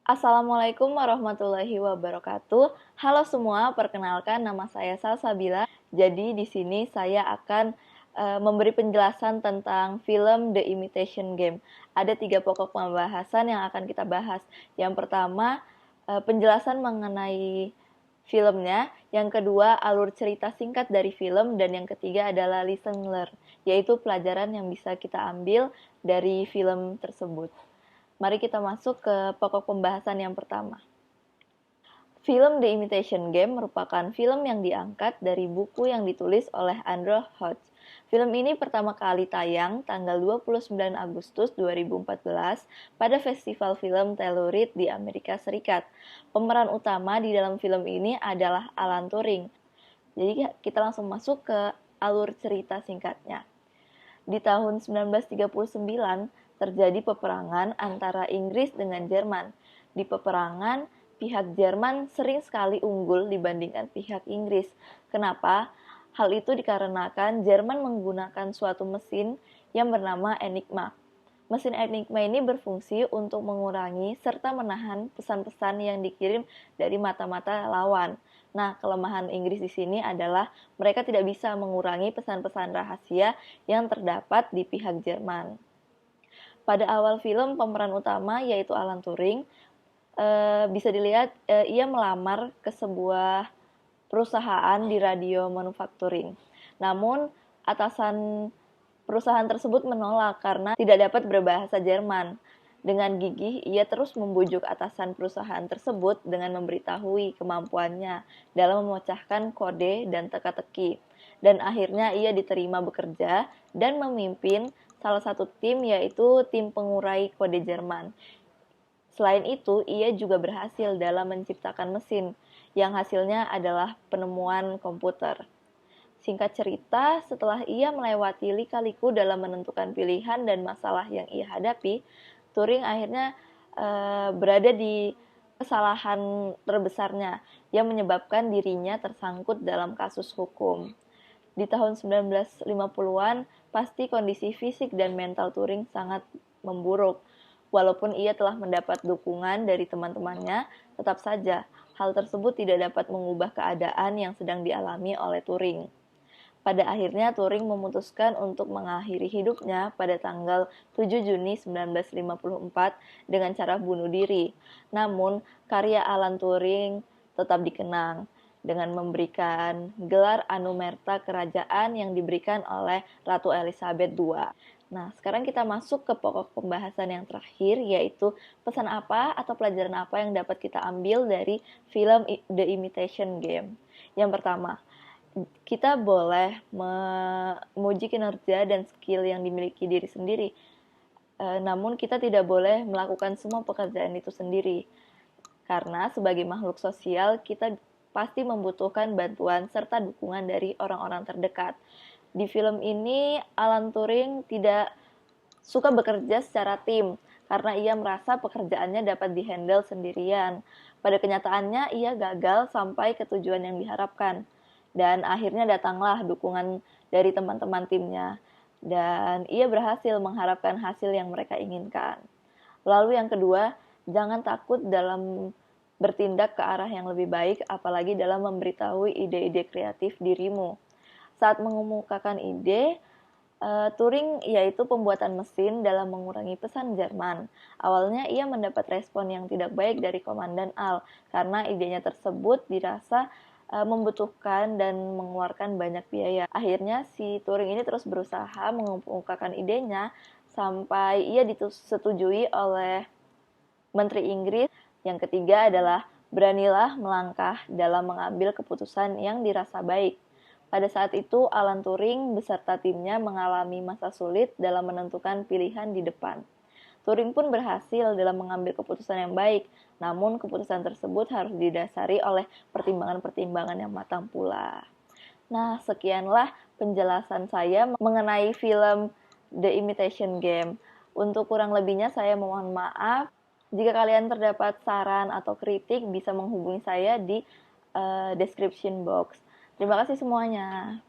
Assalamualaikum warahmatullahi wabarakatuh. Halo semua, perkenalkan nama saya Salsabila. Jadi di sini saya akan memberi penjelasan tentang film The Imitation Game. Ada 3 pokok pembahasan yang akan kita bahas. Yang pertama, penjelasan mengenai filmnya, yang kedua alur cerita singkat dari film, dan yang ketiga adalah lesson learned, yaitu pelajaran yang bisa kita ambil dari film tersebut. Mari kita masuk ke pokok pembahasan yang pertama. Film The Imitation Game merupakan film yang diangkat dari buku yang ditulis oleh Andrew Hodge. Film ini pertama kali tayang tanggal 29 Agustus 2014 pada Festival Film Telluride di Amerika Serikat. Pemeran utama di dalam film ini adalah Alan Turing. Jadi kita langsung masuk ke alur cerita singkatnya. Di tahun 1939, terjadi peperangan antara Inggris dengan Jerman. Di peperangan, pihak Jerman sering sekali unggul dibandingkan pihak Inggris. Kenapa? Hal itu dikarenakan Jerman menggunakan suatu mesin yang bernama Enigma. Mesin Enigma ini berfungsi untuk mengurangi serta menahan pesan-pesan yang dikirim dari mata-mata lawan. Nah, kelemahan Inggris di sini adalah mereka tidak bisa mengurangi pesan-pesan rahasia yang terdapat di pihak Jerman. Pada awal film, pemeran utama yaitu Alan Turing bisa dilihat ia melamar ke sebuah perusahaan di radio manufacturing. Namun, atasan perusahaan tersebut menolak karena tidak dapat berbahasa Jerman. Dengan gigih, ia terus membujuk atasan perusahaan tersebut dengan memberitahui kemampuannya dalam memecahkan kode dan teka-teki. Dan akhirnya ia diterima bekerja dan memimpin salah satu tim, yaitu tim pengurai kode Jerman. Selain itu, ia juga berhasil dalam menciptakan mesin, yang hasilnya adalah penemuan komputer. Singkat cerita, setelah ia melewati lika-liku dalam menentukan pilihan dan masalah yang ia hadapi, Turing akhirnya berada di kesalahan terbesarnya yang menyebabkan dirinya tersangkut dalam kasus hukum. Di tahun 1950-an, pasti kondisi fisik dan mental Turing sangat memburuk. Walaupun ia telah mendapat dukungan dari teman-temannya, tetap saja hal tersebut tidak dapat mengubah keadaan yang sedang dialami oleh Turing. Pada akhirnya, Turing memutuskan untuk mengakhiri hidupnya pada tanggal 7 Juni 1954 dengan cara bunuh diri. Namun, karya Alan Turing tetap dikenang dengan memberikan gelar Anumerta Kerajaan yang diberikan oleh Ratu Elizabeth II. Nah, sekarang kita masuk ke pokok pembahasan yang terakhir, yaitu pesan apa atau pelajaran apa yang dapat kita ambil dari film The Imitation Game. Yang pertama, kita boleh memuji kinerja dan skill yang dimiliki diri sendiri, namun kita tidak boleh melakukan semua pekerjaan itu sendiri. Karena sebagai makhluk sosial, kita pasti membutuhkan bantuan serta dukungan dari orang-orang terdekat. Di film ini, Alan Turing tidak suka bekerja secara tim, karena ia merasa pekerjaannya dapat dihandle sendirian. Pada kenyataannya, ia gagal sampai ke tujuan yang diharapkan. Dan akhirnya datanglah dukungan dari teman-teman timnya. Dan ia berhasil mengharapkan hasil yang mereka inginkan. Lalu yang kedua, jangan takut dalam bertindak ke arah yang lebih baik, apalagi dalam memberitahu ide-ide kreatif dirimu. Saat mengemukakan ide, Turing yaitu pembuatan mesin dalam mengurangi pesan Jerman. Awalnya ia mendapat respon yang tidak baik dari Komandan Al, karena idenya tersebut dirasa membutuhkan dan mengeluarkan banyak biaya. Akhirnya si Turing ini terus berusaha mengemukakan idenya sampai ia disetujui oleh Menteri Inggris. Yang ketiga adalah beranilah melangkah dalam mengambil keputusan yang dirasa baik. Pada saat itu, Alan Turing beserta timnya mengalami masa sulit dalam menentukan pilihan di depan. Turing pun berhasil dalam mengambil keputusan yang baik, namun keputusan tersebut harus didasari oleh pertimbangan-pertimbangan yang matang pula. Nah, sekianlah penjelasan saya mengenai film The Imitation Game. Untuk kurang lebihnya saya mohon maaf. Jika kalian terdapat saran atau kritik, bisa menghubungi saya di description box. Terima kasih semuanya.